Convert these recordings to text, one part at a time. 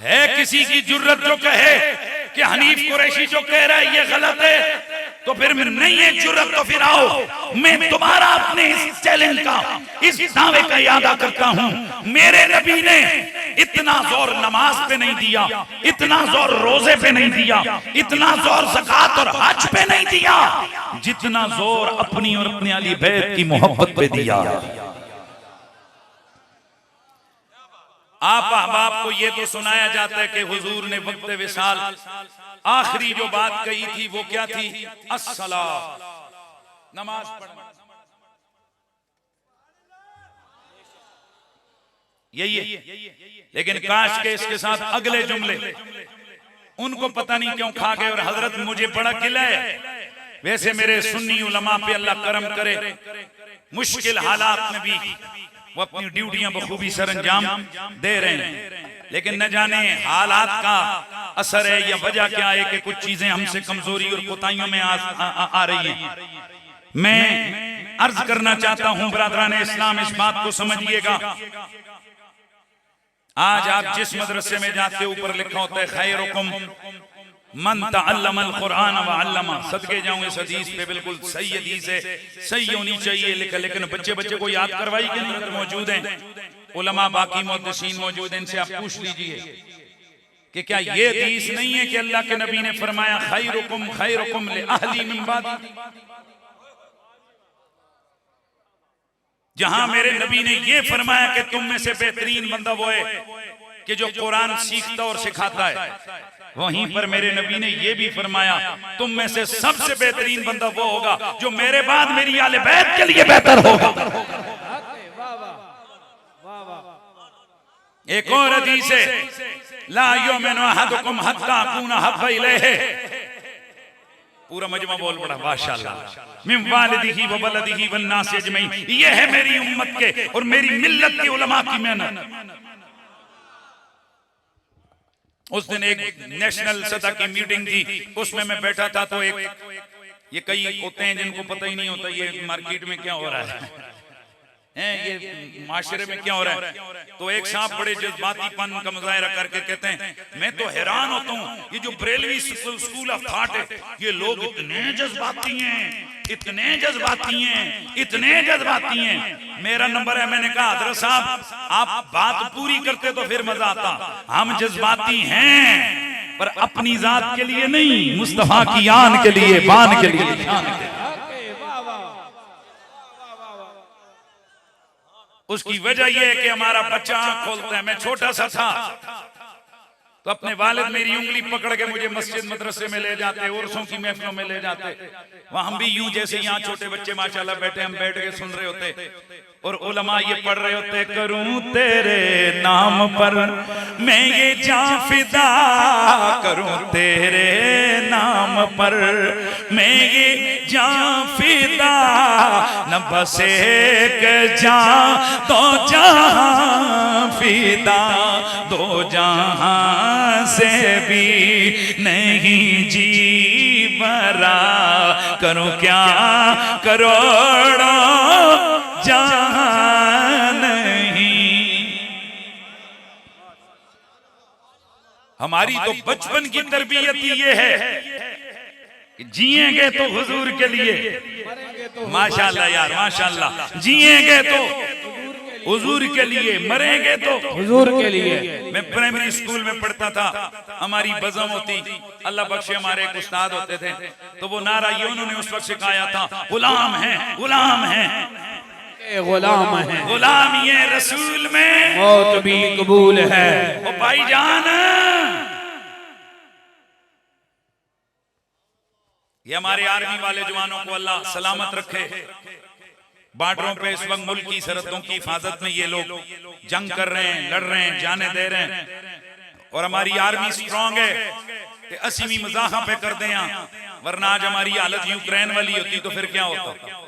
है किसी की जुर्रत जो कहे कि हनीफ कुरैशी जो कह रहा है ये गलत है, तो फिर नहीं है जुर्रत तो फिर आओ मैं दोबारा अपने इस चैलेंज का, इस दावे का यादा करता हूं। मेरे नबी ने इतना जोर नमाज पे नहीं दिया, इतना जोर रोजे पे नहीं दिया, इतना जोर ज़कात और हज पे नहीं दिया, जितना जोर अपनी और अपने अली बैत की मोहब्बत पे दिया। आप अहबाब को ये तो सुनाया जाता है कि हुजूर ने वक्त विसाल आखिरी जो बात कही थी वो क्या थी? अस्सला, नमाज पढ़ना। यही है। लेकिन काश के इसके साथ अगले जुमले उनको पता नहीं क्यों खा गए। और हजरत मुझे बड़ा गिला है, वैसे मेरे सुन्नी उलमा पे अल्लाह करम करे, मुश्किल हालात में भी वो अपनी ड्यूटियां बखूबी सरंजाम दे रहे हैं, लेकिन न जाने हालात का असर है या वजह क्या है कि कुछ चीजें हमसे कमजोरी और कोताहियों में आ रही हैं। मैं अर्ज करना चाहता हूं बरादरान इस्लाम, इस बात को समझिएगा। आज आप जिस मदरसे में जाते ऊपर लिखा होता है खैरुकुम मन तअल्लमल कुरान व अल्लमा। सदके जाऊं इस हदीस पे बिल्कुल सही हदीस है, सही होनी चाहिए लिखा, लेकिन बच्चे को याद करवाई के अंदर मौजूद हैं उलमा, बाकी मुहद्दिसीन मौजूद हैं, इनसे आप पूछ लीजिए कि क्या ये हदीस नहीं है कि अल्लाह के नबी ने फरमाया खैरुकुम li अहली मिन बादी। जहां मेरे नबी ने ये फरमाया कि तुम में से बेहतरीन बंदा वो है कि जो कुरान सीखता और सिखाता है, वहीं पर मेरे नबी ने यह भी फरमाया तुम में से सबसे बेहतरीन बंदा वो होगा जो मेरे बाद मेरी आले बैत के लिए बेहतर होगा। एक और हदीस है ला युमिनु अहदुकुम हत्ता अकूना हब्बा इलैहि। पूरा मजमा बोल पड़ा माशाअल्लाह। मिन वालिदिही व वलदिही वन नास अजमईन। ये है मेरी उम्मत के और मेरी मिल्लत के उलमा की मेहनत। उस दिन एक नेशनल सतह की मीटिंग थी, उसमें मैं बैठा था, तो एक ये कई होते हैं जिनको पता ही नहीं होता ये मार्केट में क्या हो रहा है, ये माशरे में क्या हो रहा है। तो एक साहब बड़े जज्बातीपन का मुजाहरा करके कहते हैं मैं तो हैरान होता हूँ, ये जो बरेलवी स्कूल ऑफ थॉट है, ये लोग इतने जज्बाती हैं, इतने जज्बाती हैं, इतने जज्बाती हैं। मेरा नंबर है, मैंने कहा हजरत साहब आप बात पूरी करते तो फिर मजा आता। हम जज्बाती हैं पर अपनी जात के लिए नहीं, मुस्तफा की आन के लिए, बान के लिए। उसकी वजह यह है कि हमारा बच्चा आंख खोलता है। मैं छोटा सा था तो अपने वालिद मेरी उंगली पकड़ के मुझे मस्जिद मदरसे में ले जाते, उर्सों की महफिलों में ले जाते। वहां हम भी यूं जैसे यहाँ छोटे बच्चे माशाल्लाह बैठे, हम बैठ के सुन रहे होते और उलमा ये पढ़ रहे होते, करूं तेरे नाम पर मैं ये जान फिदा, करूं तेरे नाम पर मैं ये जान फिदा, न बस एक जान तो जहां फिदा, दो जहां से भी नहीं जी भरा, करूं क्या करोड़ों जहां नहीं। हमारी तो बचपन की तरबियत ये है कि जिएंगे तो हुजूर के लिए, माशाल्लाह यार माशाल्लाह, जिएंगे तो हुजूर के लिए, मरेंगे तो हुजूर के लिए। मैं प्राइमरी स्कूल में पढ़ता था, हमारी बज़म होती, अल्लाह बख्शे हमारे एक उस्ताद होते थे, तो वो नारा ये उन्होंने उस वक्त सिखाया था, गुलाम है गुलाम है गुलाम है, गुलाम ये रसूल में मौत भी कबूल है। ओ भाईजान ये हमारे आर्मी वाले जवानों को अल्लाह सलामत रखे। बॉर्डरों पे इस वक्त मुल्क की सरहदों की हिफाजत में ये लोग जंग कर रहे हैं, लड़ रहे हैं, जाने दे रहे हैं, और हमारी आर्मी स्ट्रांग है कि 80वीं मजाहा पे कर दें यहाँ, वरना आज हमारी हालत यूक्रेन वाली होती तो फिर क्या होता।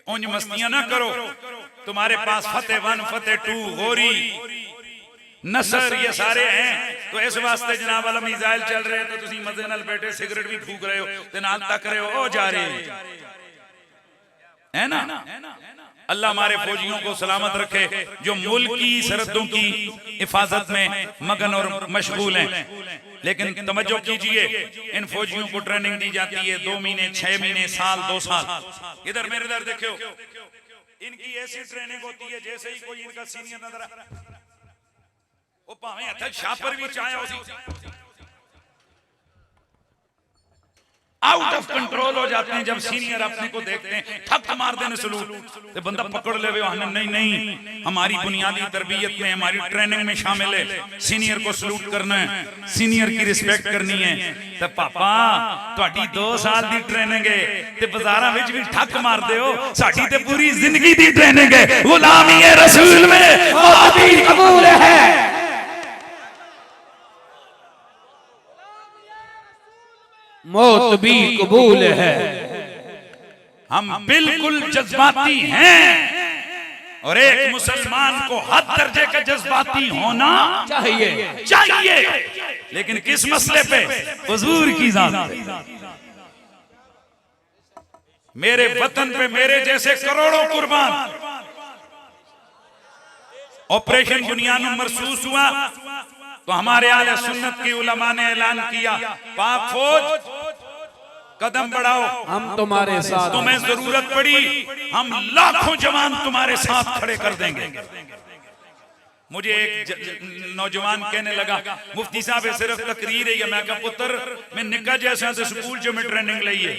उन मस्तियां ना करो, तुम्हारे पास फतेह 1 फतेह 2 गोरी नसर ये सारे हैं, तो इस वास्ते जनाब वाला मिसाइल चल रहे हैं तो तुसी मजे नाल बैठे सिगरेट भी फूक रहे हो ते नाल तक रहे हो, ओ जा रहे है ना। अल्लाह हमारे फौजियों को सलामत रखे जो मुल्क की सरहदों की हिफाजत में मगन और मशगूल हैं। लेकिन तवज्जो कीजिए, इन फौजियों को ट्रेनिंग दी जाती है 2 महीने, 6 महीने, साल, 2 साल। इधर मेरे इधर देखो, इनकी ऐसी ट्रेनिंग होती है जैसे ही कोई इनका सीनियर नजर वो भावे हथ छापर भी चाहे आउट ऑफ कंट्रोल हो जाते हैं। जब सीनियर अपने को देखते हैं ठक मार देने सलूट तो बंदा पकड़ ले, नहीं नहीं हमारी बुनियादी तरबियत में, हमारी ट्रेनिंग में शामिल है सीनियर को सलूट करना है, सीनियर की रिस्पेक्ट करनी है। तो पापा ਤੁਹਾਡੀ 2 साल दी ट्रेनिंग है ते बाजारां विच भी ठक मार दे हो, साडी ते पूरी जिंदगी दी ट्रेनिंग है। गुलामी है रसूल में मौत भी कबूल है। मौत भी कबूल है। हम बिल्कुल जज्बाती हैं और एक मुसलमान को हद दर्जे का जज्बाती होना चाहिए। लेकिन किस मसले पे? हुजूर की जात पे, मेरे वतन पे मेरे जैसे करोड़ों कुर्बान। ऑपरेशन बुनियान महसूस हुआ तो हमारे आले सुन्नत की उलमा ने ऐलान किया, पाक फौज कदम बढ़ाओ, हम तुम्हारे साथ, तुम्हें जरूरत पड़ी हम लाखों जवान तुम्हारे साथ खड़े कर देंगे। मुझे एक नौजवान कहने लगा, मुफ्ती साहब सिर्फ तकरीर है। मैं कहा पुत्र मैं निका जैसा तो स्कूल जो में ट्रेनिंग ली है।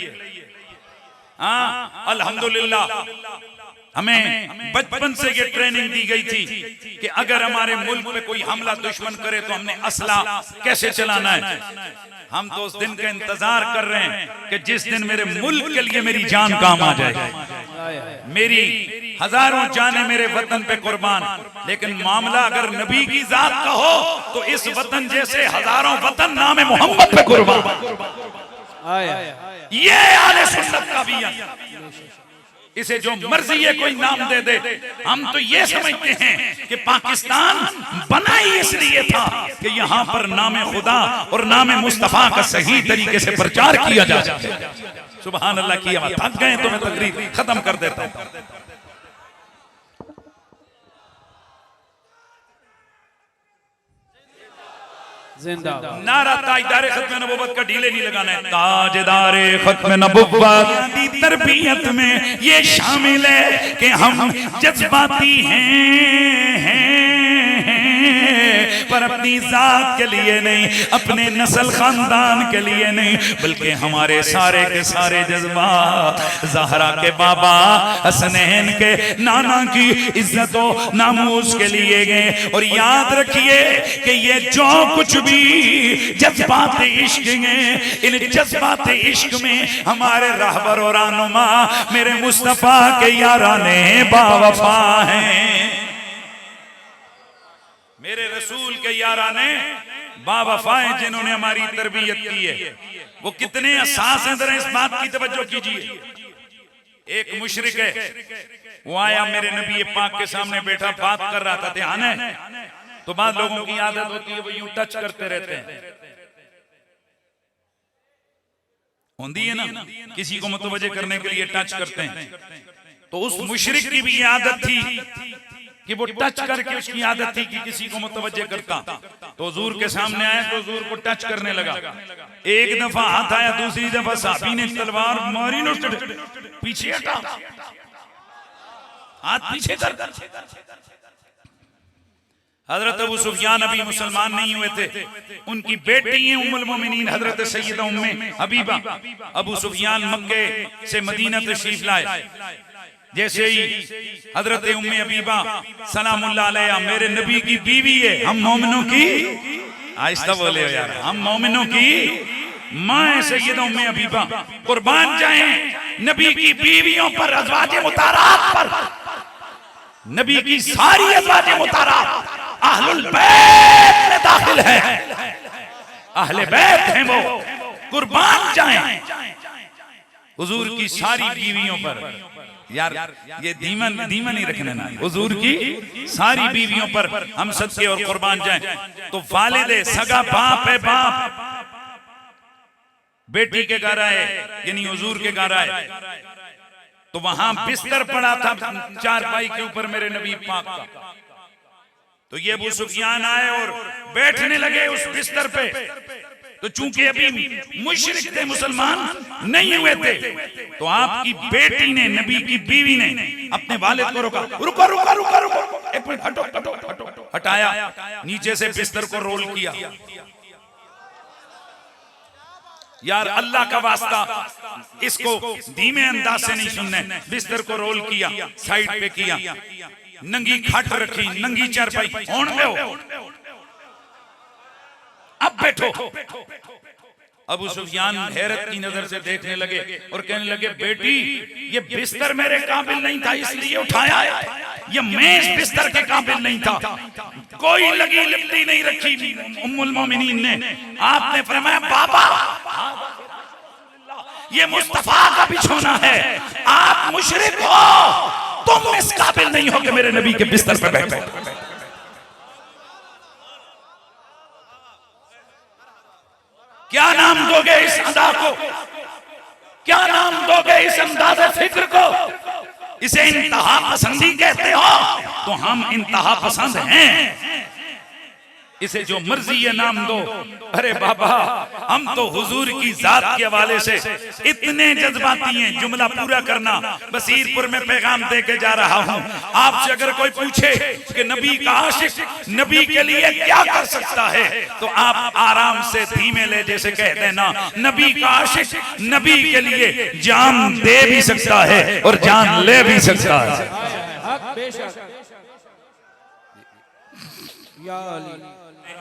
हाँ अल्हम्दुलिल्लाह हमें बचपन से ये ट्रेनिंग दी गई थी कि अगर हमारे मुल्क पे कोई हमला दुश्मन करे तो हमने असला कैसे चलाना है। हम तो उस दिन का इंतजार कर रहे हैं कि जिस दिन मेरे मुल्क के लिए मेरी जान काम आ जाए। मेरी हजारों जानें मेरे वतन पे कुर्बान, लेकिन मामला अगर नबी की जात का हो तो इस वतन जैसे हजारों वतन नामे मोहम्मद पे कुर्बान। ये आले सुन्नत का भी है। इसे जो मर्जी ये कोई नाम दे दे, हम तो ये समझते हैं कि पाकिस्तान बना ही इसलिए था कि यहाँ पर नामे खुदा और नामे मुस्तफा का सही तरीके से प्रचार किया जा सके। सुभान अल्लाह की आवाज़। थक गए तो मैं तकरीर खत्म कर देता हूँ। नारा ताजदारे खत्म नबुव्वत का ढीले नहीं लगाना है। ताजदारे खत्म नबुव्वत की तरबियत में ये शामिल है कि हम जज्बाती हैं पर अपनी जात के लिए नहीं, अपने नस्ल खानदान के लिए नहीं, बल्कि हमारे सारे के सारे जज्बात ज़हरा के बाबा हसनैन के नाना की इज्जत और नामूस के लिए गए। और याद रखिए कि ये जो कुछ भी जज्बात इश्क हैं, इन जज्बात इश्क में हमारे रहबर और रहनुमा मेरे मुस्तफा के याराने बावफा हैं। मेरे रसूल के याराने बावफा हैं जिन्होंने हमारी तरबियत की है। वो कितने अहसास हैं, जरा इस बात की तवज्जो कीजिए। एक मुशरिक है, वो आया मेरे नबी पाक के सामने बैठा बात कर रहा था। ध्यान है तो बाद लोगों की आदत होती है वो यूं टच करते रहते हैं, होती है ना, किसी को मुतवज्जे करने के लिए टच करते हैं। तो उस मुशरिक की भी ये आदत थी कि वो टच करके, उसकी आदत थी कि किसी को मुतवज्जे करता। तो हुजूर के सामने आया तो हुजूर को टच करने लगा। एक दफा हाथ आया, दूसरी दफा साहबी ने तलवार मारी, नो पीछे हटा, हाथ पीछे कर। हजरत अबू सुफियान अभी मुसलमान नहीं हुए थे, उनकी बेटी है उम्मुल मोमिनीन हजरत सैयदा उम्मे हबीबा। अबू सुफियान मक्के से मदीना तशरीफ लाए। जैसे ही हजरत उम्मे हबीबा सलामुल्लाह अलैहा मेरे नबी की बीवी है, हम मोमिनों की, आहिस्ता बोले यार, हम मोमिनों की मां सैयदा उम्मे हबीबा कुर्बान जाएं नबी की बीवियों पर, अज़वाजे मुतारात पर। नबी की सारी अज़वाजे मुतारात अहलुल बैत में दाखिल है, अहले बैत हैं, वो कुर्बान जाएं हुजूर की सारी बीवियों पर। यार ये धीमा नहीं रखना ना, हुजूर की सारी बीवियों पर हम सदके और कुर्बान जाएं। तो वालिद सगा बाप है, बाप बेटी के घर आए, यानी हुजूर के घर आए। तो वहां बिस्तर पड़ा था चारपाई के ऊपर मेरे नबी पाक का। तो ये अबू सुफियान आए और बैठने लगे उस बिस्तर पे। तो चूंकि अभी मुशरिक थे, मुसलमान नहीं हुए थे, तो आपकी बेटी ने, नबी की बीवी ने अपने वालिद को रोका, रुको रुको रुको रुको, एक मिनट, हटो हटो हटो। हटाया, नीचे से बिस्तर को रोल किया। यार अल्लाह का वास्ता, इसको धीमे अंदाज से नहीं सुनने। बिस्तर को रोल किया, साइड पे किया, नंगी खाट रखी, नंगी चारपाई, होने दो, अब बैठो। अबू सुफियान हैरत की नजर से देखने लगे और कहने लगे, बेटी ये बिस्तर मेरे काबिल नहीं था इसलिए उठाया है, ये मेज बिस्तर के काबिल नहीं था, कोई लगी लिपटी नहीं रखी उम्मुल मोमिनीन ने। आपने फरमाया, बाबा ये मुस्तफा का बिछोना है, आप मुशरिक हो, तुम इस काबिल नहीं हो कि मेरे नबी के बिस्तर पे बैठो। क्या नाम दोगे इस अदा को, क्या नाम दोगे इस अंदाज़ फिक्र को? इसे इंतहा पसंदी कहते हो तो हम इंतहा पसंद हैं, इसे जो मर्जी ये नाम दो। अरे बाबा, हम तो हुजूर की जात के हवाले से इतने जज्बाती हैं, जुमला पूरा करना। बसीरपुर में पैगाम दे के जा रहा हूँ। आपसे अगर कोई पूछे कि नबी का आशिक नबी के लिए क्या कर सकता है, तो आप आराम से धीमे ले जैसे कह देना, नबी का आशिक नबी के लिए जान दे भी सकता है और जान ले भी सकता है।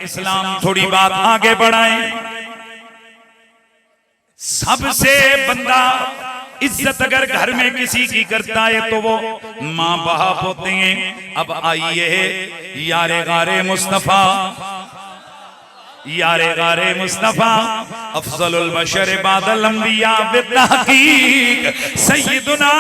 इस्लाम थोड़ी बात आगे बढ़ाएं। सबसे बंदा इज्जत अगर घर में किसी की करता है तो वो माँ बाप होते हैं। अब आइए यारे गारे मुस्तफा, यारे गारे मुस्तफा, अफजलुल बशर बादल अंबिया बित्तहकीक सय्यदुना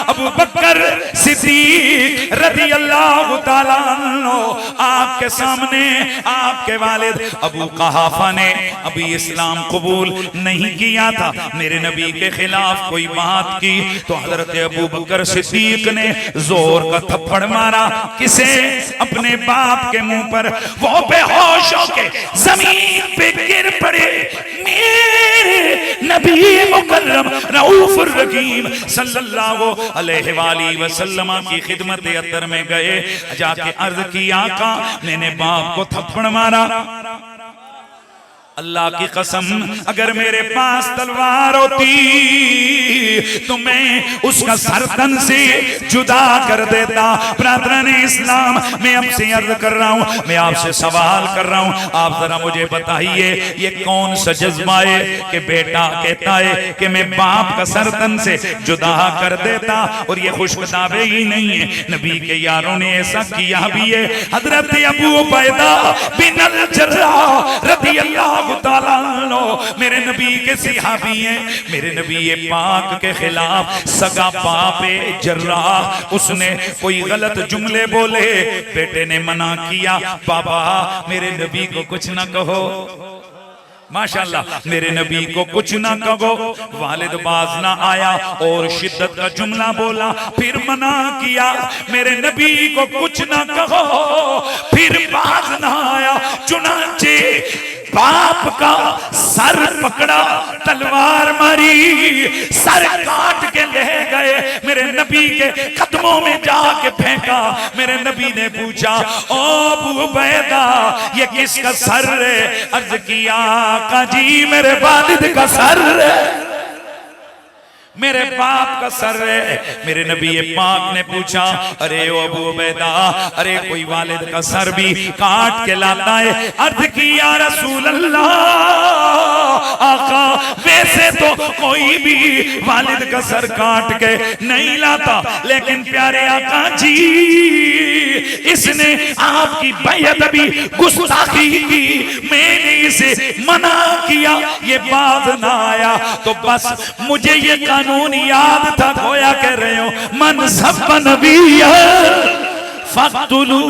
अबू बकर सिद्दीक रज़ियल्लाहु ताला अन्हु। आपके सामने आपके वालिद अबू कहाफा ने अभी इस्लाम कबूल नहीं किया था, मेरे नबी के खिलाफ कोई बात की तो हजरत अबू बकर सिद्दीक ने जोर का थप्पड़ मारा। किसे? अपने बाप के मुंह पर। वो बेहोश होके जमीन पे गिर पड़े। मेरे नबी मुकर्रम रऊफुर रहीम सल्लल्लाहु अलैहि वसल्लम की खिदमत अतर में गए, जाके अर्ज की, आका मैंने बाप को थप्पड़ मारा। अल्लाह की कसम, अगर मेरे पास तलवार होती तो मैं उसका सर तन से जुदा कर देता। ब्रदरान इस्लाम, मैं आपसे अर्ज कर रहा हूँ, मैं आपसे सवाल कर रहा हूँ, आप जरा मुझे बताइए ये कौन सा जज्बा है कि बेटा कहता है कि मैं बाप का सर तन से जुदा कर देता, और ये खुशखताबे ही नहीं है, नबी के यारों ने ऐसा किया भी है। हजरत अबू उबैदा बिन अल जर्राह रज़ियल्लाहु ताला अन्हु मेरे नबी के सहाबी हैं। मेरे नबी पाक के खिलाफ सगा बाप जर्राह, उसने कोई गलत जुमले बोले, बेटे ने मना किया, बाबा मेरे नबी को कुछ ना कहो, माशाल्लाह मेरे नबी को कुछ ना कहो। वालिद बाज ना आया और शिद्दत का जुमला बोला, फिर मना किया, मेरे नबी को कुछ ना कहो, फिर बाज ना आया। चुनांचे बाप का सर पकड़ा, तलवार मारी, सर काट के ले गए, मेरे नबी के कदमों में जाके फेंका। मेरे नबी ने पूछा, ओ अबू उबैदा ये किसका सर है? अर्ज किया, आका जी मेरे वालिद का सर है, मेरे बाप का सर है। मेरे नबी पाक ने पूछा, अरे ओ अबू उबैदा, अरे कोई वालिद का सर भी काट के लाता है? अर्ज की, या रसूल अल्लाह, आका वैसे तो कोई भी वालिद का सर काट के नहीं लाता, लेकिन प्यारे आका जी इसने आपकी बेअदबी गुस्ताखी की, मैंने इसे मना किया, ये बात ना आया तो बस मुझे ये कानून याद था, गोया कह रहे हो, मन सब नबी फक्तुलू।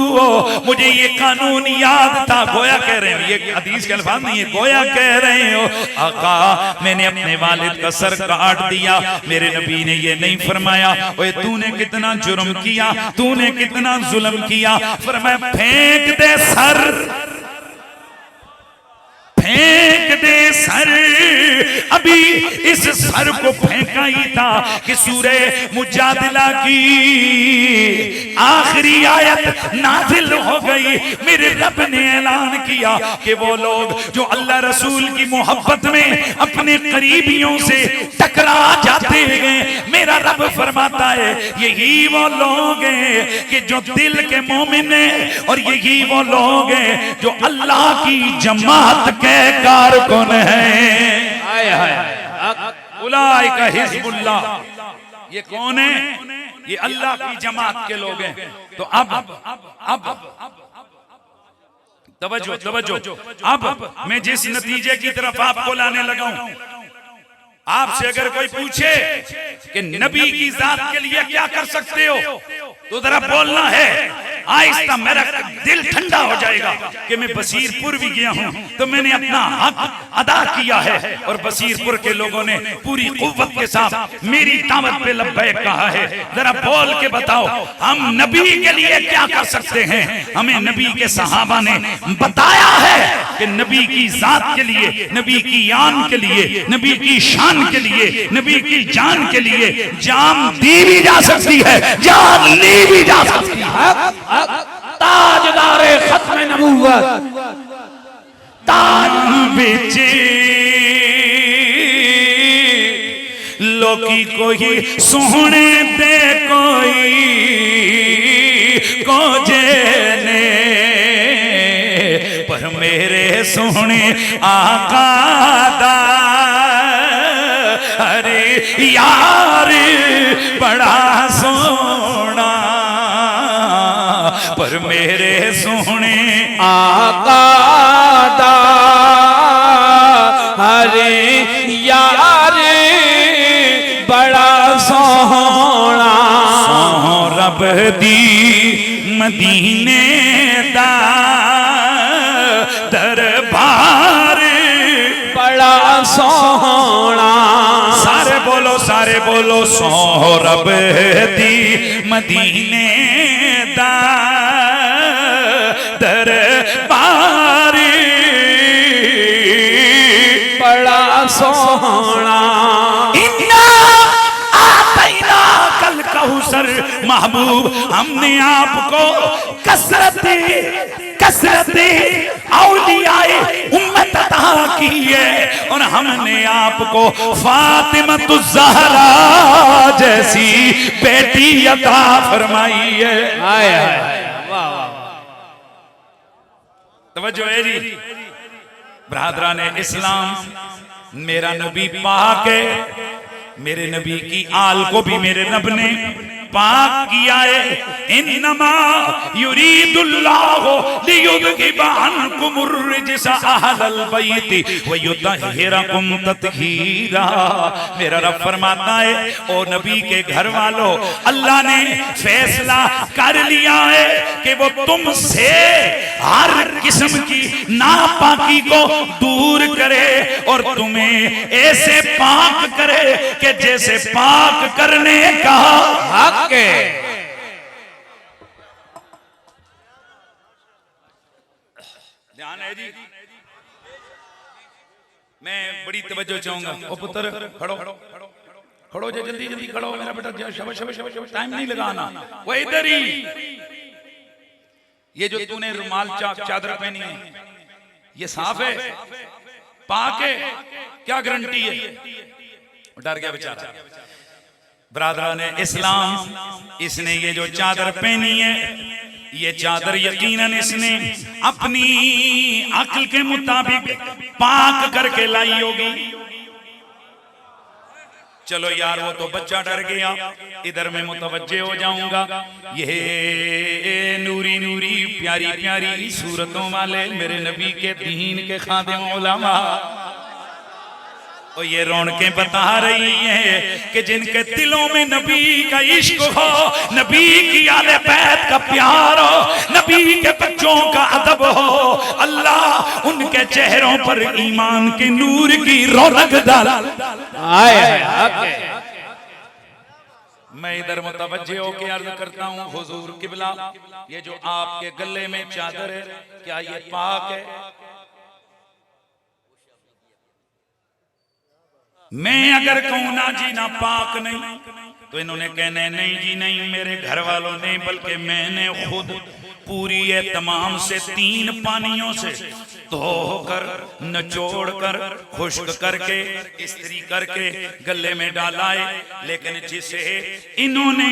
मुझे ये कानून याद था, गोया कह रहे हैं, ये हदीस के अल्फाज नहीं है, गोया कह रहे हो आका मैंने अपने वालिद का सर काट दिया, मेरे नबी ने ये नहीं फरमाया ओए तूने कितना जुर्म किया, तूने कितना जुल्म किया। फरमाया फेंक दे सर, फेंक दे सर। अभी इस सर को फेंका ही था कि सूरे मुजादिला की आखिरी आयत नाजिल हो गई। मेरे रब ने ऐलान किया कि वो लोग जो अल्लाह रसूल की मोहब्बत में अपने करीबियों से टकरा जाते हैं, मेरा रब फरमाता है यही वो लोग हैं कि जो दिल के मोमिन हैं, और यही वो लोग हैं जो अल्लाह की जमात के कारकुन हैं। हाय हाय उलाइका हिज़्बुल्लाह। ये कौन है? ये अल्लाह की जमात के लोग हैं। तो अब तवज्जो तवज्जो, अब मैं जिस नतीजे की तरफ आपको लाने लगा हूं, आपसे अगर कोई पूछे कि नबी की जात के लिए क्या कर सकते हो, तो जरा बोलना है आहिस्ता, मेरा दिल ठंडा हो जाएगा कि मैं बसीरपुर भी गया हूं तो मैंने अपना हक अदा किया है, और बसीरपुर के लोगों ने पूरी कुव्वत के साथ मेरी दावत पे लब्बैक कहा है। जरा बोल के बताओ हम नबी के लिए क्या कर सकते हैं? हमें नबी के सहाबा ने बताया है कि नबी की जात के लिए, नबी की आन के लिए, नबी की शान के लिए, नबी की जान के लिए जान दी भी जा सकती है, जान ली भी जा सकती है। ताजदारे खत्म नबूवत, ताज बेचे लोकी कोई सोहने दे कोई को जेने, पर मेरे सोहने आका दा अरे यार बड़ा सोना, पर मेरे सोहने आका दा हरे यार बड़ा सोहना। रब दी मदीने दा दरबार बड़ा सोहना। सारे बोलो सोहरब दी मदीने दा दरबार बड़ा सोहना। इन्ना आतैना कल कौसर, महबूब हमने आपको कसरते औलियाए उम्मत अता की है, और हमने आपको फातिमा ज़हरा जैसी बेटी अता फरमाई है। हाय हाय वाह वाह। तवज्जो है जी ब्रादरान इस्लाम, मेरा नबी पाक है, मेरे नबी की आल को भी मेरे रब ने पाक किया है। इन्नमा युरीदुल्लाहु लियुज़हिबा अन्कुमुर रिज्सा अहलल बैति व युतहिरकुम तत्हीरा। मेरा रब फरमाता है ओ नबी के घर वालों, अल्लाह ने फैसला कर लिया है कि वो तुमसे हर किस्म की नापाकी को दूर करे और तुम्हें ऐसे पाक करे कि जैसे पाक करने का हक है। ध्यान है जी, मैं बड़ी तवज्जो चाहूंगा। ओ पुत्र खड़ो खड़ो जो जल्दी जल्दी खड़ो मेरा बेटा, शबाश शबाश शबाश, टाइम नहीं लगाना। वो इधर ही, ये जो तूने रुमाल चादर पहनी है ये साफ है, पाक है, क्या गारंटी है? डर गया बेचारा। ब्रादरान इस्लाम, इसने ये जो चादर पहनी है, ये चादर यकीनन इसने अपनी अक्ल के मुताबिक पाक करके लाई होगी। चलो यार वो तो बच्चा डर गया, इधर मैं मुतवज्जे हो जाऊंगा। ये नूरी नूरी प्यारी प्यारी सूरतों वाले मेरे नबी के दीन के खादिम उलमा, और ये रौनकें बता रही हैं कि जिनके दिलों में नबी का इश्क हो, नबी की आले बैत का प्यार हो, नबी के बच्चों का अदब हो, अल्लाह उनके चेहरों पर ईमान के नूर की रौनक डाल। मैं इधर मुतवज्जे होके अर्ज करता हूँ, हुजूर किबला, ये जो आपके गले में चादर है, क्या ये पाक है? मैं अगर कहूं ना जी ना पाक नहीं, तो इन्होंने कहने नहीं जी नहीं, मेरे घर वालों ने, बल्कि मैंने खुद पूरी तमाम से 3 पानियों से धोकर, निचोड़ कर, खुश्क करके, इस्त्री करके गले में डाला है। लेकिन जिसे इन्होंने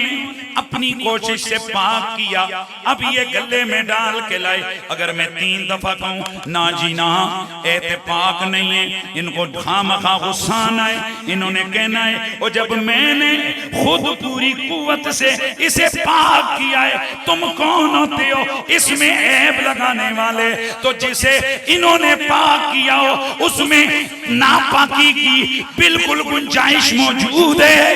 अपनी कोशिश से पाक किया, अब ये गले में डाल के लाए। अगर मैं 3 दफा कहूं ना जी ना, ऐते पाक नहीं है, इनको खामखा गुस्सा आना है। इन्होंने कहना है और जब मैंने खुद पूरी कुव्वत से इसे पाक किया है, तुम कौन होते हो इसमें ऐब लगाने वाले? तो जिसे इन्होंने पाक किया हो उसमें नापाकी की बिल्कुल गुंजाइश मौजूद है।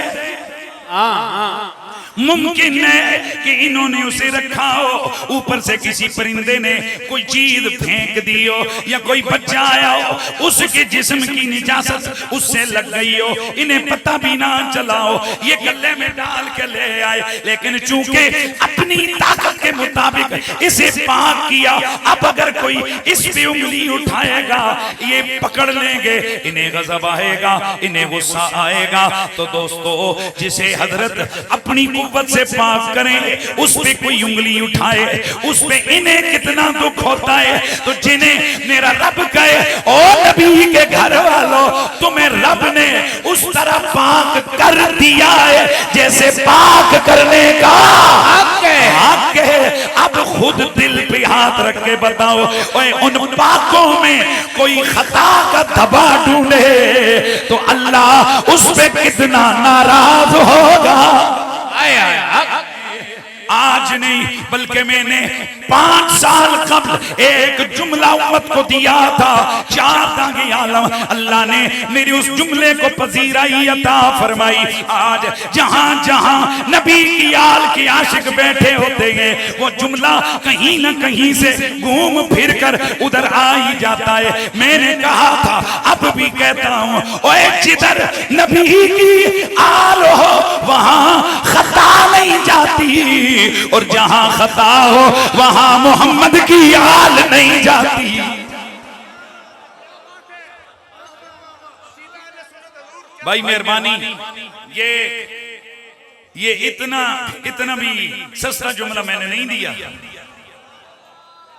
मुमकिन है कि इन्होंने उसे रखा हो, ऊपर से किसी परिंदे ने कोई चीज फेंक दी हो, या कोई बच्चा आया हो, उसके जिस्म की निजासत उससे लग गई हो, इन्हें पता भी ना चला हो, ये गले में डाल के ले आए। लेकिन चूंकि अपनी ताकत के मुताबिक इसे पाक किया, अब अगर कोई इस पे उंगली उठाएगा, ये पकड़ लेंगे, इन्हें गजब आएगा, इन्हें गुस्सा आएगा। तो दोस्तों, जिसे हजरत अपनी कुव्वत से पाक करें, उस पे कोई उंगली उठाए, उस पे इन्हें कितना दुख होता है। तो जिन्हें मेरा रब कहे, ओ नबी के घर वालों, तुम्हें रब ने उस तरह पाक कर दिया है जैसे पाक करने का हक है। अब खुद दिल पे हाथ रख के बताओ, ओए उन पाकों में कोई खता का धब्बा ढूंढे तो अल्लाह उस पे कितना नाराज होगा। आज नहीं, बल्कि मैंने 5 साल कबल एक जुमला उम्मत को दिया था, 4 तांगे आलम, अल्लाह ने मेरी उस जुमले को पजीराई अता फरमाई। आज जहां जहां नबी की आल के आशिक बैठे होते हैं, वो जुमला कहीं ना कहीं से घूम फिर कर उधर आ ही जाता है। मैंने कहा था, अब भी कहता हूं, ओए जिधर नबी की आल हो वहां खता नहीं जाती, और जहां खता हो वहां मोहम्मद की आल नहीं जाती। भाई मेहरबानी, ये इतना भी सस्ता जुमला मैंने नहीं दिया।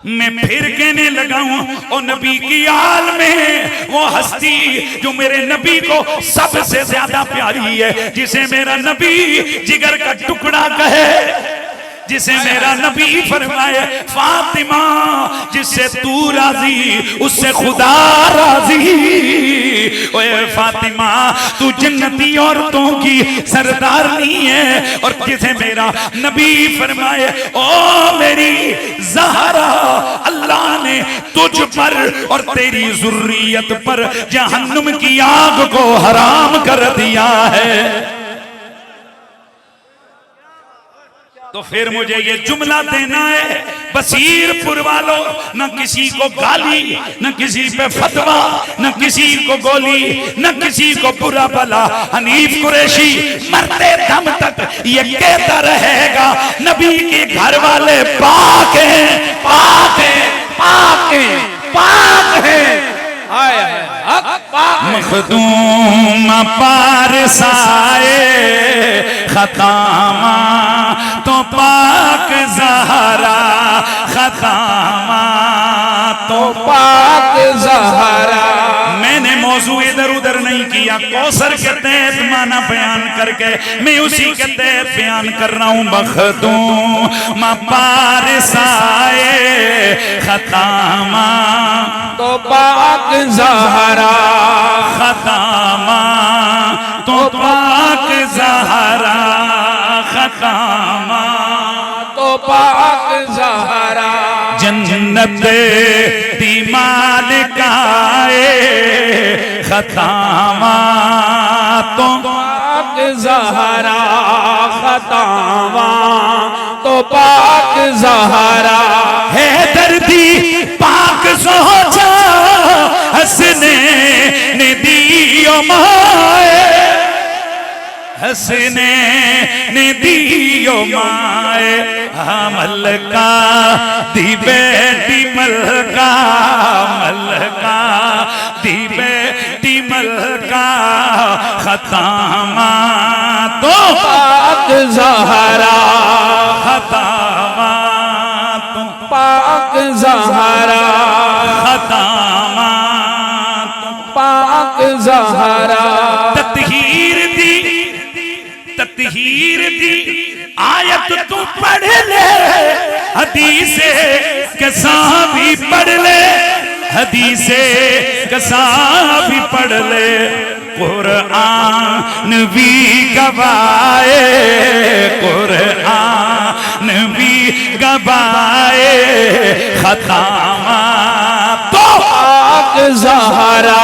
मैं फिर कहने लगा हूं, और नबी की आल में वो हस्ती जो मेरे नबी को सबसे ज्यादा प्यारी है, जिसे मेरा नबी जिगर का टुकड़ा कहे, जिसे मेरा नबी फरमाए, फातिमा जिससे तू राजी उससे खुदा राजी। ओए फातिमा, तू जन्नती औरतों की सरदारनी है। और जिसे मेरा नबी फरमाए, ओ मेरी ज़हरा, अल्लाह ने तुझ पर और तेरी ज़ुर्रियत पर जहन्नुम की आग को हराम कर दिया है। तो फिर मुझे ये जुमला देना है, बसीरपुर वालों, न किसी को गाली, न किसी पे फतवा, न किसी को गोली, न किसी को बुरा भला। हनीफ कुरैशी मरते दम तक ये कहता रहेगा, नबी के घर वाले पाक हैं, पाक हैं, पाक हैं, पाक हैं। मखदूम पारसाए खतामा तो पाक ज़हरा, खतामा तो पाक ज़हरा। मैंने मौजू इधर उधर नहीं किया, कौसर के तहत माना बयान करके मैं उसी के तहत बयान कर रहा हूँ। मखदूम पारसाए खतामा तो पाक ज़हरा, खतामा तो पाक ज़हरा, खतामा तो पाक ज़हरा। जन्नत दी मालिकाए खतावा तो पाक ज़हरा खतावा तो पाक ज़हरा है दर्दी पाक सोचा हसने ने दियो माए हसने ने दियो माए मलका दी बेटी मलका मलका दी बेटी मलका खतावा तो पाक ज़हरा खतावा तो पाक ज़हरा खतावा तो पाक ज़हरा ततहीर दी आयत तू पढ़ ले हदीसे कसा भी पढ़ ले हदीसे कसा भी पढ़ ले कुरान भी गवाए कुरान भी गवाए खतामा तो पाक ज़हरा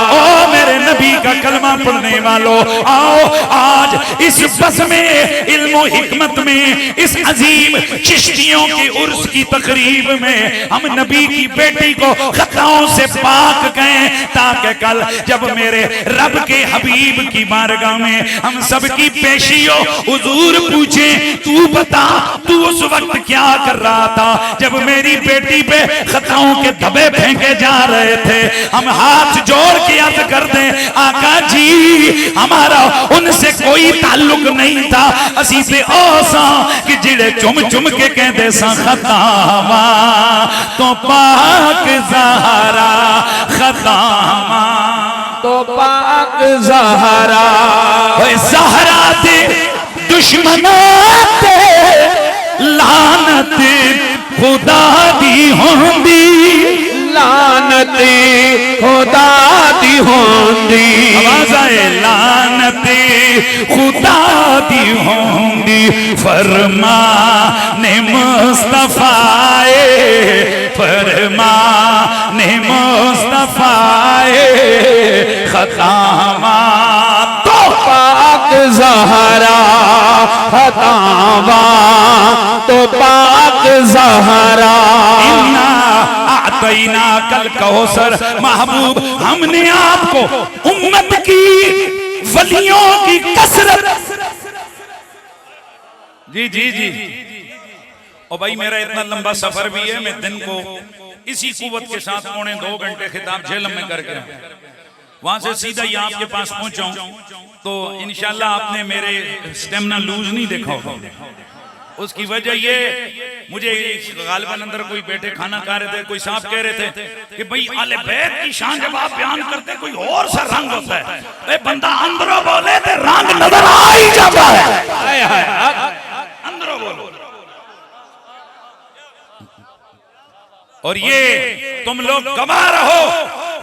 ओ मेरे नबी का कलमा पढ़ने वालों आओ आज इस बस में इल्म और हिकमत में इस अजीम चिश्तियों के उर्स की तकरीब में हम नबी की बेटी को खताओं से पाक गए ताकि कल जब मेरे रब के हबीब की बारगाह में हम सब की पेशी हो हुजूर पूछे तू बता तू उस वक्त क्या कर रहा था जब मेरी बेटी पे खताओं के धब्बे फेंके जा रहे थे हम हाथ जोड़ के अर्ज कर दें आका जी हमारा उनसे कोई ताल्लुक नहीं था असी ते ओसा कि जिड़े चुम चुम के कहते सा खतावा तो पाक ज़हरा खतावा तो पाक ज़हरा ज़हरा दे दुश्मना ते लानत खुदा दी होंदी लानती खुदा दी होंदी आवाज़ आए लानती खुदा दी होंदी फरमाने मुस्तफ़ाए फरमाने मुस्तफ़ाए खतावा तो पाक ज़हरा खतावा तो पाक ज़हरा आतैना कल कौसर महबूब हमने आपको उम्मत की वलियों की कसरत जी जी जी और भाई मेरा इतना लंबा सफर भी है मैं दिन को इसी कुव्वत के साथ 2.25 घंटे खिताब झेलम में करके वहां से सीधा ही आपके पास पहुंचा तो इंशाल्लाह आपने मेरे स्टेमिना लूज नहीं देखा होगा उसकी वजह ये मुझे गालिबन अंदर कोई बैठे खाना खा रहे थे कोई साहब कह रहे थे कि भाई आले बैत की शान जब आप बयान करते कोई और सा रंग होता है ए बंदा अंदरों बोले तो रंग नजर आ ही जाता है अंदरों बोलो और ये तुम लोग गवा रहो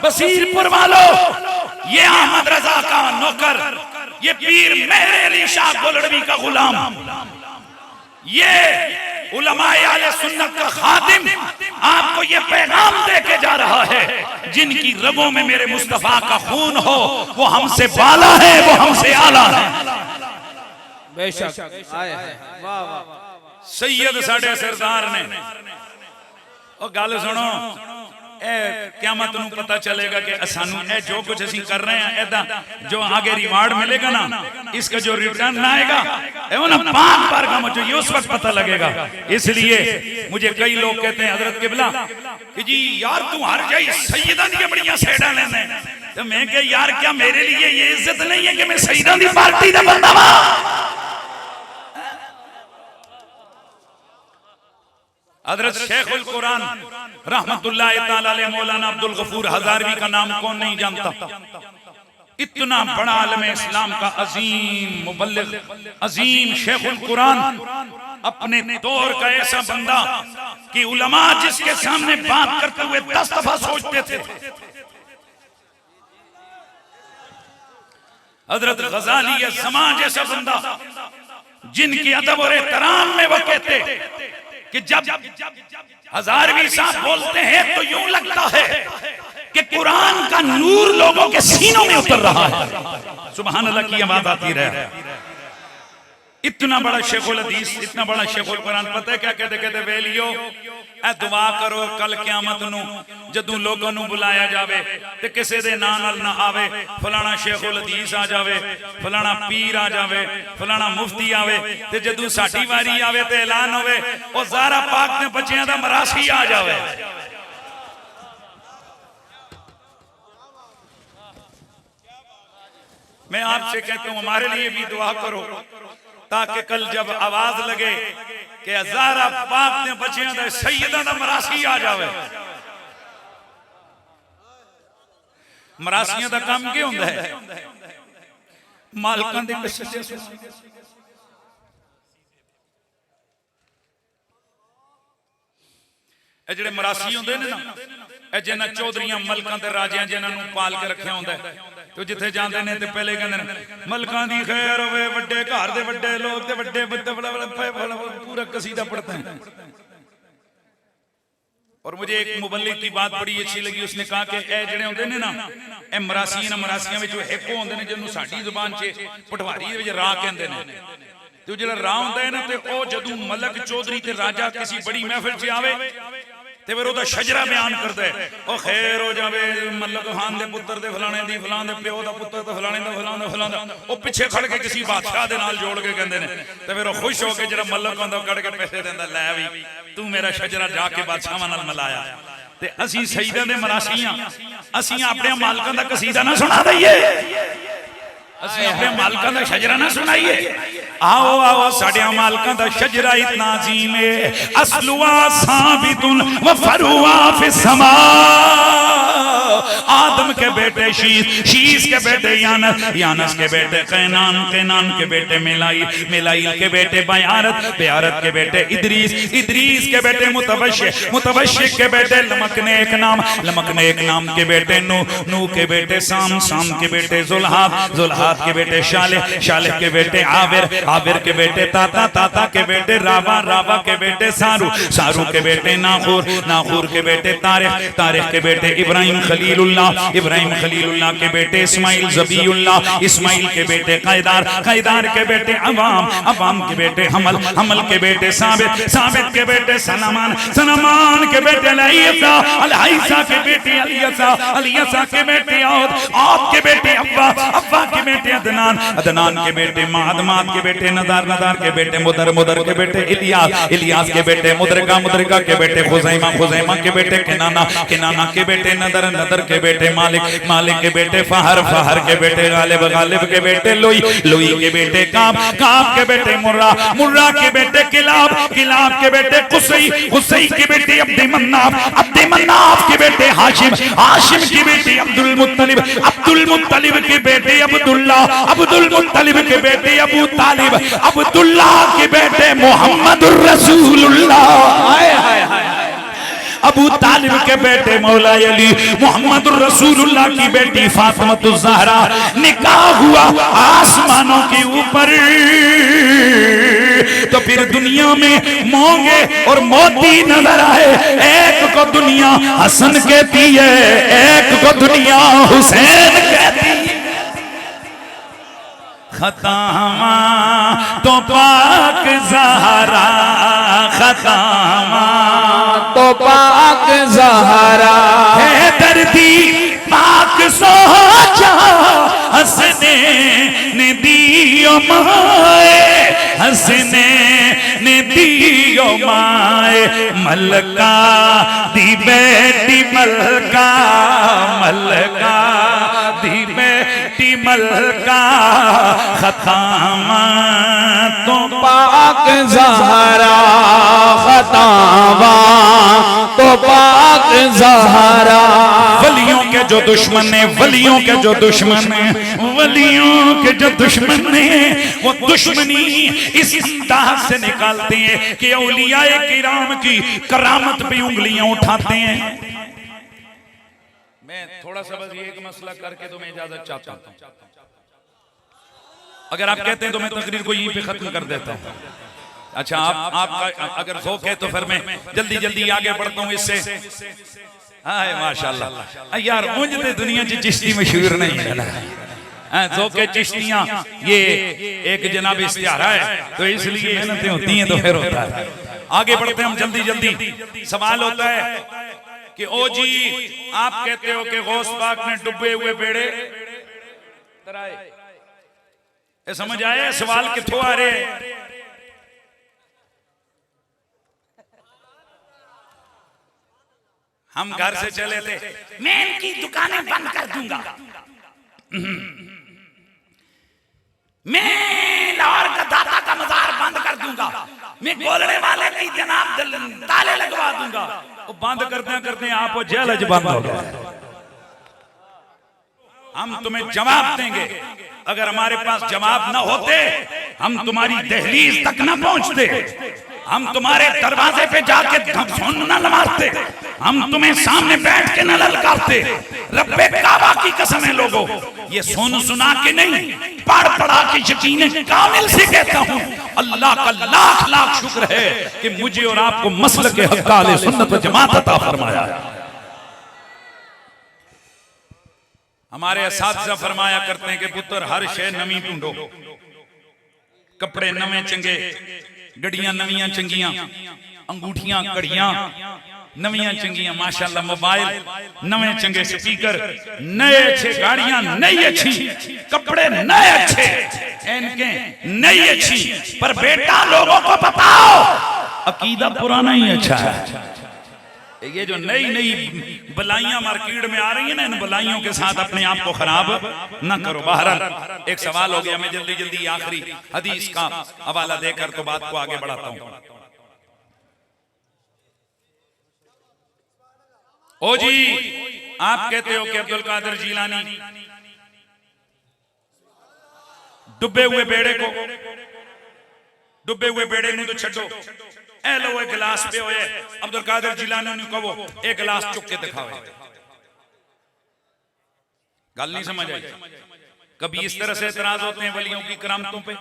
बसीरपुर वालों ये अहमद रजा का नौकर ये पीर मेहर अली शाह गोलड़वी का गुलाम ये उलमाए आले सुन्नत का खादिम आपको ये पैगाम दे के जा रहा है जिनकी रगों में मेरे मुस्तफा का खून हो वो हमसे बाला है वो हमसे आला है बेशक सैयद साडे सरदार ने और गल सुनो क़यामत नूं पता चलेगा कि सानू जो कुछ असीं कर रहे हैं ऐदा जो आगे रिवार्ड मिलेगा ना इसका जो रिटर्न आएगा ना 5 बार का मुझे उस वक्त पता लगेगा इसलिए मुझे कई लोग कहते हैं हजरत किबला कि जी यार तू हर जाई सैयदां दी बड़ियां सेड़ा लेने तो मैं कह यार क्या मेरे लिए ये इज्जत नहीं है कि मैं सैयदां दी पार्टी दा बंदा वा हजरत शेखुल कुरान रहमतुल्लाह ताला अलैह मौलाना अब्दुल गफूर हजारवी का नाम कौन नहीं जानता इतना बड़ा आलम इस्लाम का अजीम मुबल्लिग अजीम शेखुल कुरान अपने दौर का ऐसा बंदा कि उलमा जिसके सामने बात करते हुए 10 दफा सोचते थे हजरत गजाली ज़मान जैसा बंदा जिनकी अदब और एहतराम में वो कहते कि जब हजारवी साहब बोलते हैं तो यूं लगता है कि कुरान का नूर लोगों के सीनों में उतर रहा है। सुभान अल्लाह की आवाज आती रहे। इतना बड़ा शेखुल हदीस, इतना बड़ा शेखुल कुरान, पता है क्या कहते? कहते वेलियो ए दुआ करो कल क़यामत नू जदों लोगों नू बुलाया जावे ते किसी दे नाम नाल ना आवे फलाना शेखुल हदीस आ जावे, फलाना पीर आ जावे, फलाना मुफ्ती आवे, ते जदों साडी वारी आवे ते ऐलान होवे ओ ज़ारा पाक दे बच्चियां दा मरासी आ जावे। मैं आपसे कहता हूं हमारे लिए भी दुआ करो ताकि कल जब आवाज लगे कि ज़ारा पाक ने बच्चियां दे सैयदा दा मरासी आ जावे। मरासियां दा काम की हुंदा है? मालकां दी कसीदे सुनाने। ए जिहड़े मरासी हुंदे ने ना, ए जिन्हां चौधरियां मलकां ते राजियां जिन्हां नूं पाल के रखिया हुंदा है, तो जिथे जाते हैं तो पहले कहते मलकां दी खैर होवे, वड्डे घर दे वड्डे लोग ते वड्डे पूरा कसीदा पढ़ते हैं। और मुझे एक मुबल्लिग की बात बड़ी अच्छी लगी, उसने कहा कि ए जिहड़े होंदे ने ना ए मरासियां विच एक होंदे ने जिन्हों साडी जुबान च पटवारी दे विच राह कहंदे ने। तो जिहड़ा राह हुंदा है ना ते ओ जदों मलक चौधरी ते राजा किसी बड़ी महफिल च आवे ते फिर ओदा शजरा बयान करदा है, ओ खैर हो जावे मलक खान दे पुत्र दे फलाने दी, फलाने दे प्यो दा पुत्र ते फलाने दा फलाने फलाने, ओ पीछे खड़ के किसी बादशाह दे नाल जोड़ के कहंदे ने, ते फिर ओ खुश हो के जेड़ा मलक होंदा कड़ के पैसे देंदा, लै भी तू मेरा शजरा जाके बादशाहां नाल मिलाया। ते असीं सईदां दे मरासियां असीं अपने मालकां दा कसीदा ना सुना दईए, असीं अपने मालकां दा शजरा ना सुनाइए। आओ आओ साडे मालकां दा शजरा इतना अजीम है, असलुआ साबितुन व फरुआ फिस समा। आदम के बेटे शीश, शीश के बेटे यानस, यानस के बेटे कैनान, कैनान के बेटे मिलाइल, मिलाइल के बेटे बयारत, बयारत के बेटे इदरीस, इदरीस के बेटे मुतवश्शिह, मुतवश्शिह के बेटे लमकने एक नाम, लमकने एक नाम के बेटे नूह, नूह के बेटे साम, साम के बेटे जुल्हाद, जुल्हाद के बेटे शालिह, शालिह के बेटे आविर, आविर के बेटे ताता, ताता के बेटे रावा, रावा के बेटे सारू, सारू के बेटे नाखूर, नाखूर के बेटे तारिक, तारिक के बेटे इब्राहिम खलीलुल्लाह, इब्राहिम खलीलुल्लाह के बेटे इस्माइल ज़बीउल्लाह, इस्माइल के बेटे क़ैदार, क़ैदार के बेटे अवाम, अवाम के बेटे हमल, हमल के बेटे साबित, साबित के बेटे सनामान, सनामान के बेटे अलईसा, अलईसा के बेटे अलियसा, अलियसा के बेटे औद, औद के बेटे अब्बा, अब्बा के बेटे अदनान, अदनान के बेटे माद, माद के बेटे नदार, नदार के बेटे मुदर, मुदर के बेटे इलियास, इलियास के बेटे मुदरका, मुदरका के बेटे खुज़ैमा, खुज़ैमा के बेटे किनाना, किनाना के बेटे नदर, नदर के बेटे मालिक, मालिक के बेटे फहर, फहर के बेटे गालिब, गालिब के बेटे लोई, लोई के बेटे काब, काब के बेटे मुर्रा, मुर्रा के बेटे किलाब, किलाब के बेटे कुसई, कुसई के बेटे अब्दे मन्नाफ, अब्दे मन्नाफ के बेटे हाशिम, हाशिम के बेटे अब्दुल मुत्तलिब, अब्दुल मुत्तलिब के बेटे अब्दुल्ला, अब्दुल मुत्तलिब के बेटे अबू तालिब, अब्दुल्ला के बेटे मोहम्मदुर रसूलुल्लाह, हाय हाय हाय, अबू तालिब के बेटे मौला अली, मोहम्मदुर रसूलुल्लाह की बेटी फातिमातुज़ ज़हरा, निकाह हुआ आसमानों के ऊपर। तो फिर दुनिया में मोंगे और मोती नजर आए, एक को दुनिया हसन कहती है, एक को दुनिया हुसैन कहती है। खतामा तो पाक ज़हरा, खतामा तो पाक ज़हरा है दर्दी पाक सोचा, हंसने ने दियो माए, हंसने ने दियो माए, मलका दी बेटी मलका, मलका दी बेटी मलका, खतामा तो पाक ज़हरा, खतामा तो पाक ज़हरा। वलियों के जो दुश्मन ने, वलियों के जो दुश्मन ने, वलियों के जो दुश्मन ने, वो दुश्मनी इस अंदाज से निकालते हैं कि औलियाए किराम की करामत पे उंगलियां उठाते हैं। मैं थोड़ा सा बस ये एक मसला करके तो मैं इजाजत चाहता हूं, अगर आप कहते हैं तो मैं तकरीर को यहीं पे खत्म कर देता हूं। अच्छा, आपका अगर ज़ौक़ है तो फिर मैं जल्दी जल्दी आगे बढ़ता हूं। इससे हाय माशाल्लाह यार मुझ ते दुनिया च चिश्ती मशहूर नहीं है ना जो के चिश्तियां ये एक जनाब इश्तिहार है तो इसलिए मेहनतें होती हैं तो फिर होता है। आगे बढ़ते हैं हम जल्दी जल्दी। सवाल होता है कि ओ जी आप कहते हो कि गौस पाक ने डूबे हुए बेड़े तराए, ये समझ आया सवाल किथों आ रहे? हम घर से चले थे, मैं इनकी दुकानें बंद कर दूंगा, मैं लाहौर का दाता का मजार बंद कर दूंगा, मैं गोलड़े वाले की जनाब ताले लगवा दूंगा। वो बंद करते करते आप जेल बंद हो गए। हम तुम्हें जवाब देंगे, अगर हमारे पास जवाब न होते हम तुम्हारी दहलीज तक न पहुंचते, हम तुम्हारे दरवाजे पे जाके धमसोन न मारते, हम तुम्हें सामने बैठ के न ललकारते। रब्बे काबा की कसम है लोगों, ये सुन सुना के नहीं पढ़ पढ़ा के यकीन कामिल से कहता हूँ, अल्लाह का लाख लाख शुक्र है कि मुझे और आपको मसलक के हक़ अहले सुन्नत व जमात अता फरमाया। हमारे असातिज़ा फरमाया करते हैं कि पुत्र हर शय नवी ढूंढो, कपड़े नवे चंगे, गड्डियां नवियां चंगियां, अंगूठियां घड़ियां नवियां चंगियां, माशाल्लाह मोबाइल नवे चंगे, स्पीकर नए अच्छे, गाड़ियां नई अच्छी, कपड़े नए अच्छे, एनकें नई अच्छी। पर बेटा लोगों को बताओ अकीदा पुराना ही अच्छा है। ये जो नई नई बलाइयां मार्केट में आ रही है ना, इन बलाइयों के साथ अपने आप को खराब ना करो। बहरहाल एक सवाल हो गया, मैं जल्दी जल्दी आखिरी हदीस का हवाला देकर तो बात को आगे बढ़ाता हूं। ओ जी आप कहते हो कि अब्दुल कादिर जीलानी डुबे हुए बेड़े को, डुबे हुए बेड़े ਨੂੰ तो छड्डो, ए लो एक गिलास पे होए, अब्दुल कादिर जिलानी ने कहो एक गिलास चुक के दिखाओ। गल नहीं समझ आई? कभी इस तरह से एतराज होते हैं वलियों की करामतों पे,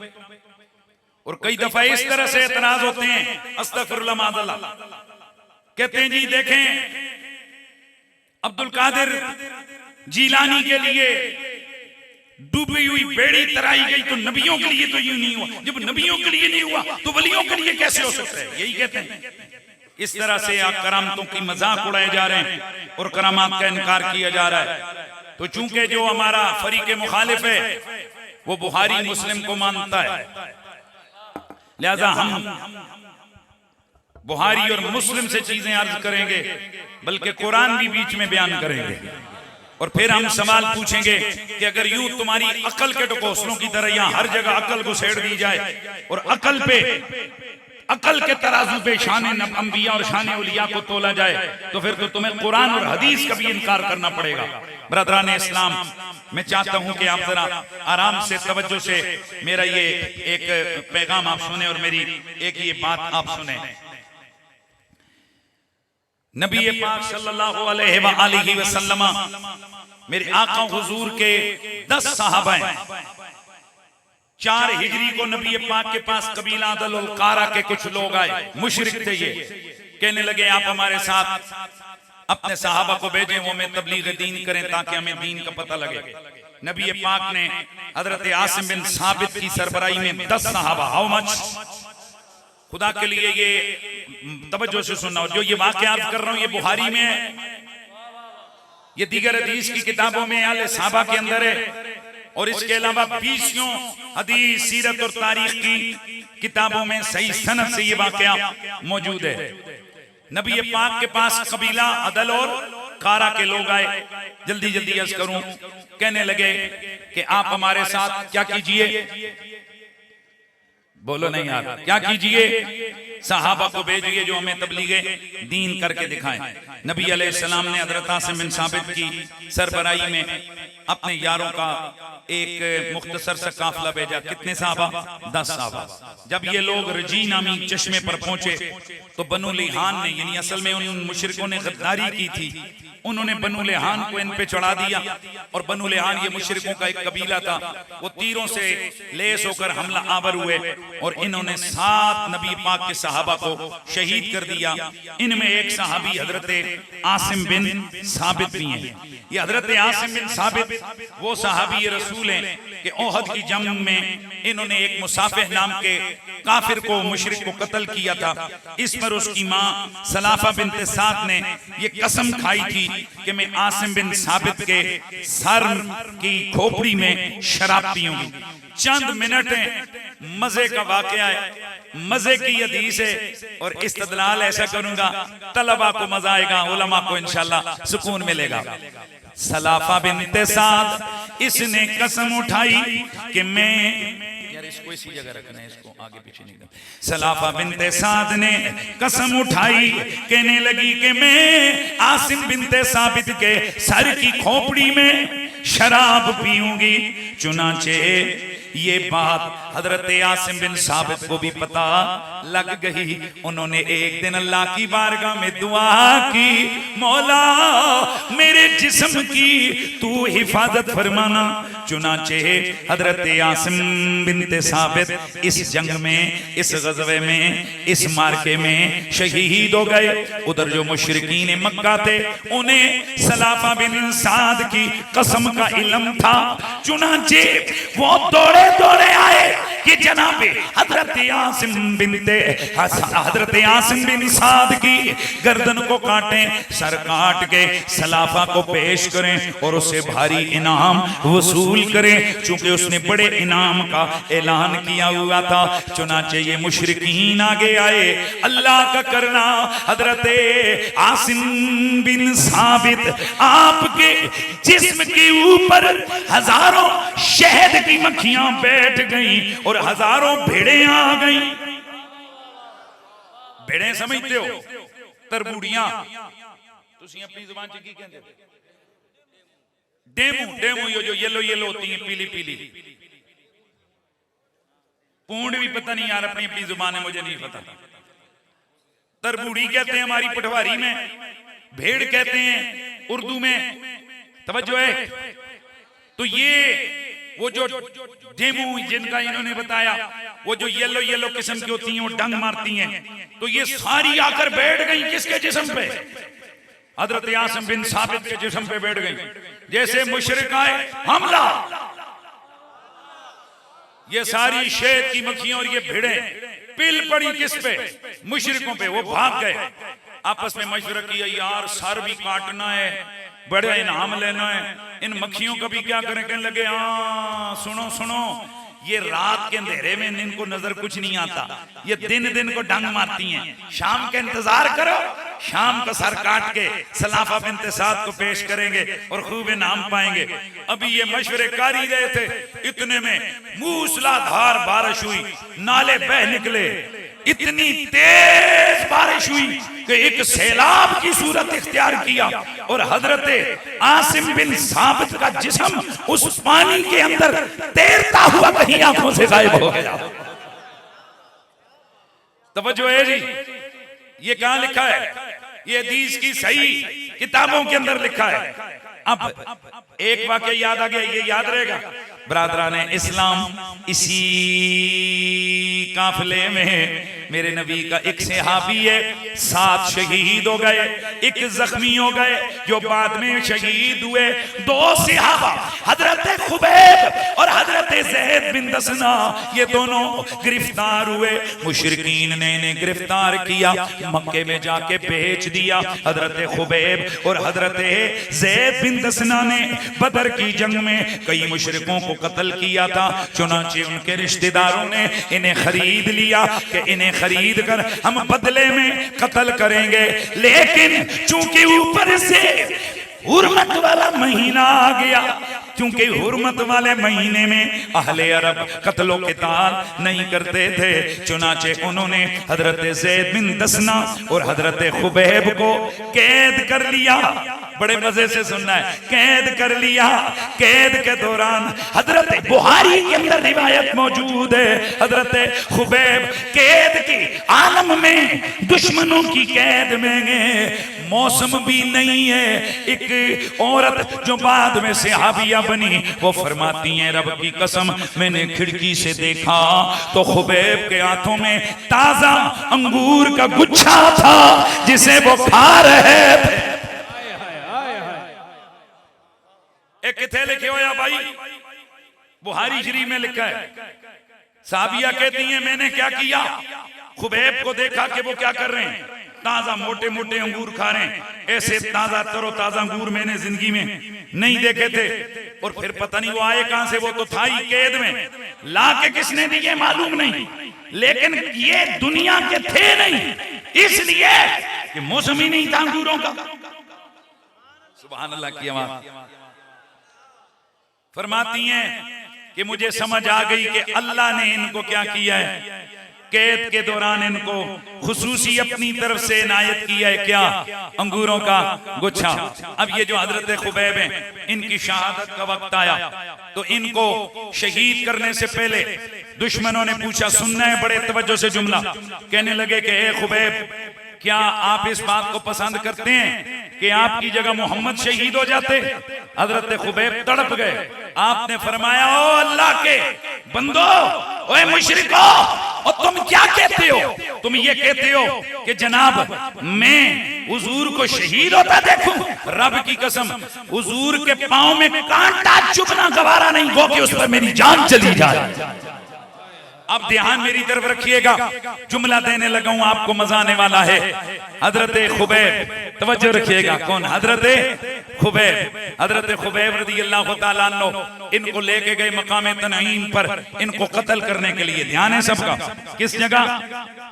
और कई दफा इस तरह से एतराज होते हैं अस्तगफिरुल्लाह माज़अल्लाह, कहते हैं जी देखें अब्दुल कादिर जिलानी के लिए डूबी हुई बेड़ी तराई गई तो नबियों के लिए तो यूं नहीं हुआ, जब नबियों के लिए नहीं हुआ तो वलियों के लिए कैसे हो सकता है? यही कहते हैं। इस तरह से करामतों की मजाक उड़ाए जा रहे हैं और करामात का इनकार किया जा रहा है। तो चूंकि जो हमारा फरीके मुखालिफ है वो बुखारी मुस्लिम को मानता है, लिहाजा हम बुखारी और मुस्लिम से चीजें अर्ज करेंगे, बल्कि कुरान भी बीच में बयान करेंगे, और फिर हम सवाल पूछेंगे कि अगर यूं तुम्हारी अकल के ढकोसलों की तरह यहां हर जगह अकल को छेड़ दी जाए और अकल के तराजू पे शान अंबिया और शान उलिया को तोला जाए, तो फिर तो तुम्हें कुरान और हदीस का भी इनकार करना पड़ेगा। ब्रदरान इस्लाम, मैं चाहता हूं कि आप जरा आराम से तवज्जो से मेरा ये एक पैगाम आप सुने और मेरी एक ये बात आप सुने। नबी पाक सल्लल्लाहु अलैहि वसल्लम मेरे आका हुजूर के 10 सहाबा हैं। 4 हिजरी को नबी पाक के पास कबीला दल कारा के कुछ लोग आए, मुशरिक थे, ये कहने लगे आप हमारे साथ अपने सहाबा को भेजें, वो हमें तबलीग दीन करें ताकि हमें दीन का पता लगे। नबी पाक ने हजरत आसिम बिन साबित की सरबराही में 10 सहाबा, हाउ मच, खुदा के लिए ये तवज्जो से सुनना, जो ये वाक़यात कर रहा हूं ये बुखारी में है, ये दीगर हदीस की किताबों में आले साहबा के अंदर है, और इसके अलावा 20 हदीस सीरत और तारीख की किताबों में सही सनद से ये वाक़या मौजूद है। नबी पाक के पास कबीला अदल और कारा के लोग आए, जल्दी जल्दी अर्ज करूं, कहने लगे कि आप हमारे साथ क्या कीजिए, बोलो नहीं यार, क्या कीजिए, सहाबा को भेजिए जो हमें तबलीग दीन करके दिखाएं। नबी अलैहिस्सलाम ने हजरत आसिम बिन साबित की सरबराही में अपने यारों का एक मुख्तसर सा काफिला भेजा। कितने साहबा? 10 साहबा। जब ये लोग रजी नामी चश्मे पर पहुंचे तो बनु लिहान ने, यानी असल में उन मुशरिकों ने गद्दारी की थी, उन्होंने बनु लिहान को इन पे चढ़ा दिया। और बनु लिहान ये मुशरिकों का एक कबीला था, वो तीरों से लेस होकर हमला आवर हुए और इन्होंने 7 नबी पाक के सहाबा को शहीद कर दिया। इनमें एक सहाबी हजरत आसिम बिन साबित भी हैं। ये हजरत आसिम बिन साबित वो सहाबी रसूल हैं कि ओहद की जंग में इन्होंने एक मुसाफिर नाम के काफिर को, मुशरिक को कत्ल किया था। इस पर उसकी माँ सलाफा बिनते साद ने ये कसम खाई थी कि मैं आसिम बिन साबित के सर की खोपड़ी में शराब पीऊंगी। चंद मिनट मजे का वाकया है, मजे की हदीस है और इस्तदलाल ऐसा करूंगा तलबा को मजा आएगा, उलमा को इंशाल्लाह सुकून मिलेगा। सलाफा बिनते साद इसने कसम उठाई कि मैं, यार इसको इसी जगह रखना है, इसको आगे पीछे नहीं करना। सलाफा बिनते साद ने कसम उठाई, कहने लगी कि मैं आसिम बिनते साबित के सर की खोपड़ी में शराब पीऊंगी। चुनाचे ये बात हजरत आसिम बिन साबित को भी पता लग गई। उन्होंने एक दिन अल्लाह की बारगाह में दुआ की, मौला मेरे जिस्म की तू हिफाजत फरमाना। चुनाचे हजरत आसिम बिनते साबित इस जंग में, इस गज़वे में, इस मार्के में शहीद हो गए। उधर जो मुशरिकीन मक्का थे उन्हें सलाफा बिन साद की कसम का इल्म था। चुनाचे वो दौड़े आए कि जनाबे हजरत आसिम बिन साद की गर्दन को काटें, सर काट के सलाफा को पेश करें और उससे भारी इनाम वसूल करें, चूंकि उसने बड़े इनाम का ऐलान किया हुआ था। चुनाचे ये मुशरिकीन आगे आए। अल्लाह का करना, हजरत आसिम बिन साबित आपके जिस्म के ऊपर हजारों शहद की मक्खियां बैठ गई और हजारों भेड़ें आ गई। भेड़ें समझते हो? तरबूड़ियां तुसी अपनी जुबान च की कहंदे? डेमू ये जो येलो होती हैं, पीली पीली। पूंड भी पता नहीं यार, अपनी अपनी जुबान है, मुझे नहीं पता। तरबूड़ी कहते हैं हमारी पटवारी में, भेड़ कहते हैं उर्दू में। तवज्जो है? तो ये वो जो डेमू जिनका इन्होंने बताया, वो जो येलो किस्म की होती हैं, वो डंग मारती हैं। तो ये सारी आकर बैठ गई किसके जिस्म पे? हजरत आसिम बिन साबित के जिस्म पे बैठ गई। जैसे मुशरिक आए, हमला। ये सारी शहद की मक्खियां और ये भेड़ें पिल पड़ी किस पे? मुशरिकों पे। वो भाग गए, आपस में मशवरा किया, यार सर भी काटना है, बड़ा इनाम लेना है, इन मक्खियों का भी क्या करें। कहने लगे, हाँ सुनो, ये रात के अंधेरे में इनको नजर कुछ नहीं आता, ये दिन को डंग मारती हैं। शाम के इंतजार करो, शाम को सर काट के सलाफा बिनते साद को पेश करेंगे और खूब इनाम पाएंगे। अभी ये मशवरे कर ही रहे थे, इतने में मूसलाधार बारिश हुई, नाले बह निकले। इतनी तेज बारिश हुई कि एक सैलाब की सूरत इख्तियार किया और हजरत आसिम बिन साबित का जिस्म उस पानी के अंदर तैरता हुआ कहीं आंखों से गायब हो गया। तवज्जो है जी? ये कहां लिखा है? ये हदीस की सही किताबों के अंदर लिखा है। अब एक वाकया याद आ गया, ये याद रहेगा। बरादराने इस्लाम, इसी काफिले में मेरे नबी का एक सहाबी है, 7 शहीद हो गए, 1 जख्मी हो गए, जो बाद में शहीद हुए। 2 सहाबा हजरत खुबैब और हजरत ज़ैद बिन दसना, ये दोनों गिरफ्तार हुए। मुशरिकीन ने इन्हें गिरफ्तार किया, मक्के में जाके बेच दिया। हजरत खुबैब और हजरत ज़ैद बिन दसना ने बदर की जंग में कई मुशरिकों को कत्ल किया था। चुनांचे उनके रिश्तेदारों ने इन्हें खरीद लिया कि इन्हें खरीद कर हम बदले में कत्ल करेंगे। लेकिन चूंकि ऊपर से हुर्मत वाला महीना आ गया, क्योंकि हुर्मत वाले महीने में अहले अरब कत्लो क़िताल नहीं करते थे, चुनाचे उन्होंने हजरत ज़ैद बिन दसना और हजरत खुबैब को कैद कर लिया। बड़े मजे से सुनना है, कैद कर लिया। कैद के दौरान हजरत बुहारी के अंदर रिवायत मौजूद है, हजरत खुबैब कैद की आलम में, दुश्मनों की कैद में, मौसम भी नहीं है। एक औरत जो बाद में सहाबिया बनी वो फरमाती हैं रब की कसम मैंने खिड़की से देखा तो खुबैब के हाथों में ताजा अंगूर का गुच्छा था जिसे वो खा रहे थे। एक किथे लिखे हो या भाई, बुहारी शरीफ में लिखा है, साबिया कहती हैं मैंने क्या किया, खुबैब को देखा कि वो क्या कर रहे हैं, ताजा मोटे मोटे अंगूर खा रहे हैं। ऐसे ताजा तरोताजा अंगूर मैंने जिंदगी में नहीं देखे थे। और फिर पता नहीं वो आए कहां से, वो तो था ही कैद में, ला के किसने दिए मालूम नहीं, लेकिन ये दुनिया के थे नहीं, इसलिए कि मौसम ही नहीं था अंगूरों का। सुभान अल्लाह की आवाज़। फरमाती हैं कि मुझे समझ आ गई कि अल्लाह ने इनको क्या किया है, कैद के दौरान इनको खुसूसी अपनी तरफ से इनायत किया है, क्या, अंगूरों का गुच्छा। अब ये जो हजरत खुबैब हैं इनकी शहादत का वक्त आया तो इनको शहीद करने से पहले दुश्मनों ने पूछा, सुनना है बड़े तवज्जो से जुमला, कहने लगे कि ए खुबैब क्या आप इस बात को पसंद करते हैं कि आपकी जगह मोहम्मद शहीद हो जाते। हजरत खुबैब तड़प गए। आपने फरमाया ओ अल्लाह के बंदो, ओए मुशरिको, और तुम क्या कहते हो, तुम ये कहते हो कि जनाब मैं हुजूर को शहीद होता देखूं, रब की कसम हुजूर के पांव में कांटा चुभना गवारा नहीं हो कि उस पर मेरी जान चली जाए। अब ध्यान मेरी तरफ रखिएगा, जुमला देने लगा हूं, आपको मजा आने वाला है। हजरत खुबैब, तवज्जो रखिएगा, कौन, हजरत खुबैब। हजरत खुबैब रज़ी अल्लाह तआला अन्हु इनको लेके गए मकाम तनईम पर, इनको कत्ल करने के लिए। ध्यान है सबका, किस जगह,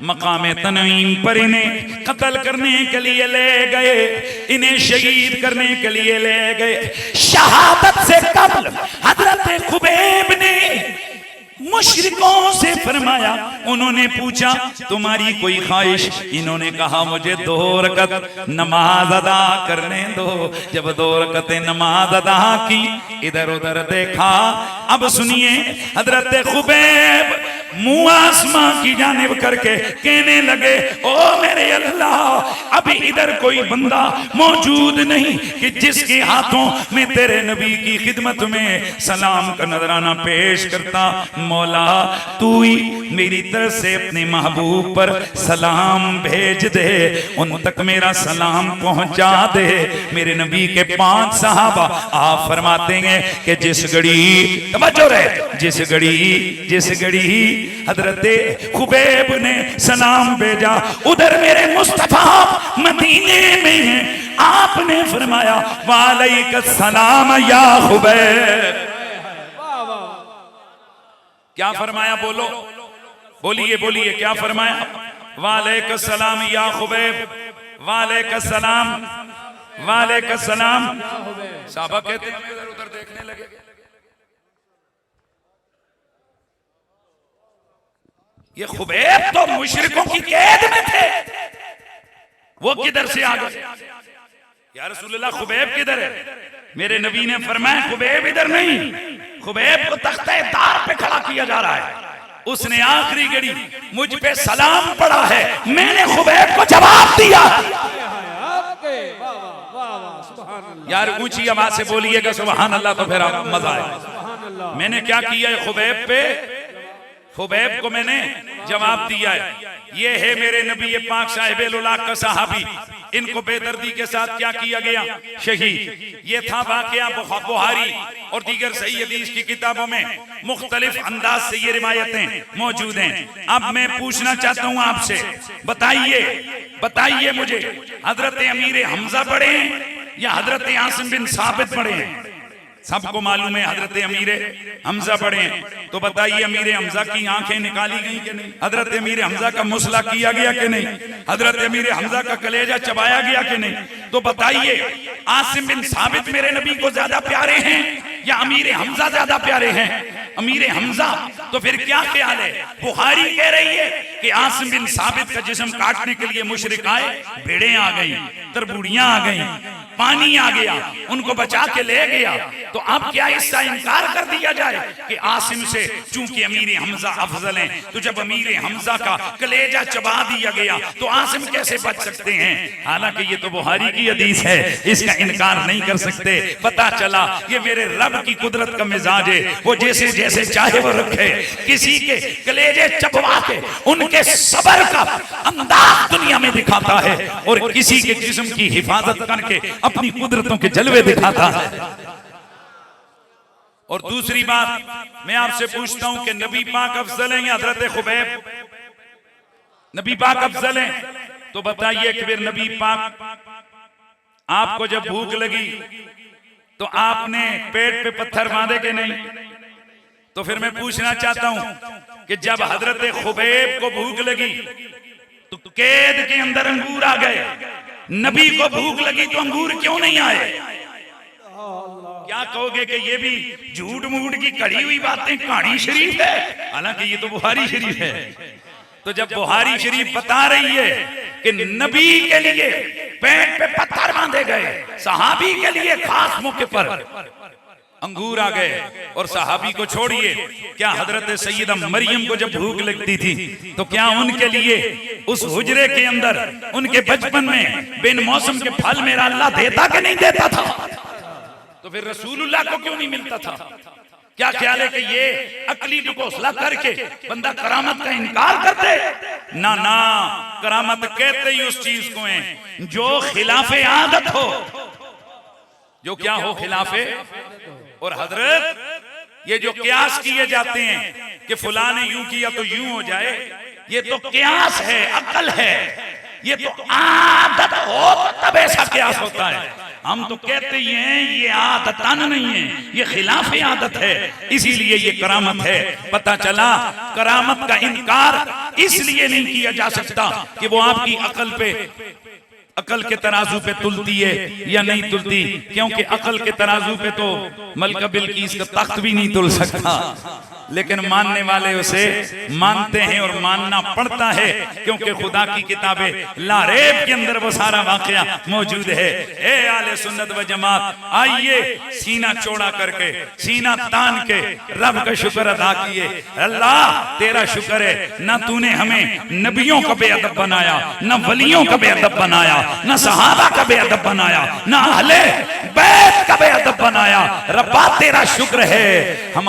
मकाम तनईम पर इन्हें कत्ल करने के लिए ले गए, इन्हें शहीद करने के लिए ले गए। शहादत से कबल हजरत खुबैब ने मुशरिकों से फरमाया, उन्होंने पूछा तुम्हारी कोई ख्वाहिश, इन्होंने कहा मुझे 2 रकत नमाज अदा करने दो। जब 2 रकतें नमाज अदा की, इधर उधर देखा। अब सुनिए, हजरत खुबैब मुंह आसमां की जानिब करके कहने लगे, ओ मेरे अल्लाह, अभी इधर कोई बंदा मौजूद नहीं कि जिसके हाथों में तेरे नबी की खिदमत में सलाम का नजराना पेश करता। मौला तू ही मेरी तरफ से अपने महबूब पर सलाम भेज दे, उन तक मेरा सलाम पहुंचा दे। मेरे नबी के 5 सहाबा आप फरमाते हैं कि जिस घड़ी, तवज्जो रहे, जिस घड़ी हजरत खुबैब ने सलाम भेजा, उधर मेरे मुस्तफा मदीने में हैं। आपने फरमाया वालैकुम सलाम या खुबैब। क्या फरमाया, बोलो, बोलिए बोलिए, क्या फरमाया, वालेकुम सलाम या खुबैब, वालेकुम सलाम, वालेकुम सलाम। साहबा कहते हैं इधर उधर देखने लगे। ये खुबैब तो मुशरिकों की कैद में थे, वो किधर से आ गए? या रसूलुल्लाह खुबैब किधर है? मेरे नबी ने फरमाया खुबैब इधर नहीं, खुबैब को तख्ते तार पे खड़ा किया जा रहा है। उसने आखिरी घड़ी मुझ पे सलाम पढ़ा है, मैंने खुबैब को जवाब दिया। यार ऊंची आवाज से बोलिएगा सुभान अल्लाह, तो फिर आप मजा आए। मैंने क्या किया है खुबैब पे, खुबैब को मैंने जवाब दिया है। ये है मेरे नबी पाक साहिब उलाक का सहाबी, इनको बेदर्दी के साथ क्या किया गया, शहीद। ये था वाकया बुहारी और दीगर सही हदीस की किताबों में मुख्तलिफ अंदाज से ये रिवायतें मौजूद हैं। अब मैं पूछना चाहता हूं आपसे, बताइए मुझे, हजरत अमीर हमजा पढ़े हैं या हजरत आसिम बिन साबित पढ़े हैं? सबको मालूम है हजरत अमीर हमजा पढ़े हैं, तो बताइए अमीर हमजा की आंखें निकाली गई कि नहीं? हजरत अमीर हमजा का मुसला किया गया कि नहीं? हजरत अमीर हमजा का कलेजा चबाया गया कि नहीं? तो बताइए आसिम बिन साबित मेरे नबी को ज्यादा प्यारे हैं या अमीर हमजा ज्यादा प्यारे हैं? अमीर हमजा। तो फिर क्या ख्याल है? बुखारी कह रही है कि आसिम बिन साबित का जिस्म काटने के लिए मुशरिक आए, भेड़ें आ गई, तरबूड़ियां आ गई, पानी आ गया, उनको बचा के ले गया। तो अब क्या इसका इनकार कर दिया जाए कि आसिम से चूंकि अमीर हमजा अफजल है, तो जब अमीर हमजा का कलेजा चबा दिया गया तो आसिम कैसे बच सकते हैं? हालांकि ये तो बुखारी की हदीस है, इसका इनकार नहीं कर सकते। पता चला ये मेरे रब की कुदरत का मिजाज है, वो जैसे जैसे चाहे वो रखे, किसी के कलेजे चबवा के उनके सबर का अंदाज दुनिया में दिखाता है और किसी के जिस्म की हिफाजत करके अपनी कुदरतों के जलवे दिखाता है। और दूसरी बात मैं आपसे पूछता हूं कि नबी पाक अफजल हैं या हजरत खुबैब? नबी पाक अफजल हैं तो बताइए कि फिर नबी पाक आपको जब भूख लगी तो आपने पेट पे पत्थर बांधे कि नहीं? तो फिर मैं पूछना चाहता हूं कि जब हजरत खुबैब को भूख लगी तो कैद के अंदर अंगूर आ गए, नबी को भूख लगी तो अंगूर क्यों नहीं आए? क्या कहोगे कि ये भी झूठ मूठ की कड़ी हुई बातें, कहानी शरीफ है? हालांकि ये तो बुखारी शरीफ है। तो जब बुखारी शरीफ बता रही है कि नबी के लिए पेट पे पत्थर बांधे गए, सहाबी के लिए खास मौके पर अंगूर आ गए, और सहाबी को छोड़िए, क्या हजरत सैयदा मरियम को जब भूख लगती थी तो क्या उनके लिए उस हुजरे के अंदर उनके बचपन में बिन मौसम के फल मेरा अल्लाह देता कि नहीं देता था? तो फिर रसूलुल्लाह को क्यों नहीं मिलता था? क्या ख्याल है कि ये अकली ढकोसला करके बंदा करामत का इनकार करते? ना ना, करामत कहते ही उस चीज को है जो खिलाफे आदत हो, जो क्या हो, खिलाफे। और हजरत ये जो क्यास किए जाते हैं कि फुला ने यूं किया तो यूं हो जाए, ये तो क्यास है, अकल है। ये तो आदत हो तो तब ऐसा क्यास होता है। हम तो कहते ही हैं ये आदतन नहीं है, ये खिलाफ आदत है, इसीलिए ये करामत है। पता चला करामत का इनकार इसलिए नहीं किया जा सकता कि वो आपकी अकल के तराजू पे तुलती है या नहीं तुलती, क्योंकि अकल के तराजू पे तो मलका बिल्कीस का तख्त भी नहीं तुल सकता, लेकिन मानने वाले उसे मानते हैं और मानना पड़ता है, क्योंकि खुदा की किताबें लारेब के अंदर वो सारा वाकया मौजूद है। ए आले सुन्नत व जमात, आइए सीना चौड़ा करके, सीना तान के रब का शुक्र अदा किए। अल्लाह तेरा शुक्र है, ना तूने हमें नबियों का बेअदब बनाया, ना वलियों का बेअदब बनाया, ना सहाबा का बेअदब बनाया, ना अहले बैत का बेअदब बनाया। रब्बा तेरा शुक्र है।